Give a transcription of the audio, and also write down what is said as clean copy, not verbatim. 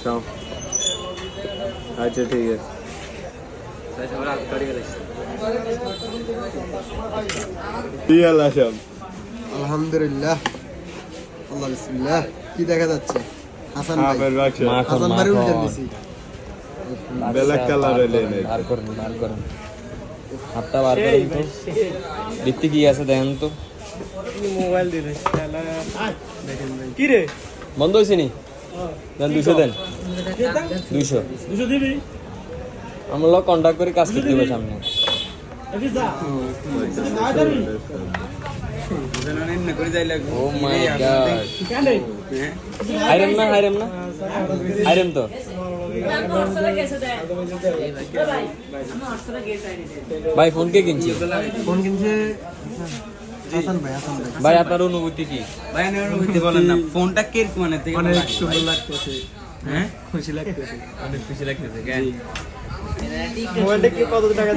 খাও। আচ্ছা ঠিক আছে। কি হাল আসাম? আলহামদুলিল্লাহ, আল্লাহ বিসমিল্লাহ। কি দেখা যাচ্ছে? হাসান ভাই, আপের বাক্স হাসান ভাই উল্টে দিছি। ব্ল্যাক কালার হইলে নেই। বার করেন হাতটা বার করেন তো, দেখতে কি আছে দেখেন তো। মোবাইল দিলে কি রে বন্ধ হয়েছে নি? দেন 200 দেন, 200 200 দিবি আমরা লোক কন্ট্যাক্ট করে কাজ করতে হবে সামনে। এদিকে যা ও মাই গড, কেন হাইরেম না হাইরেম তো। ভাই ফোন কে কিনছি? ফোন কিনছে হাসান ভাই। হাসান ভাই, ভাই আপনার অনুভূতি কি? ভাই আমি অনুভূতি বলেন না, ফোনটা কিরকম মানে থেকে অনেক সুন্দর লাগতেছে, হ্যাঁ খুশি লাগতেছে। অনেক খুশি লাগতেছে কেন? মোবাইলটা কি কত টাকা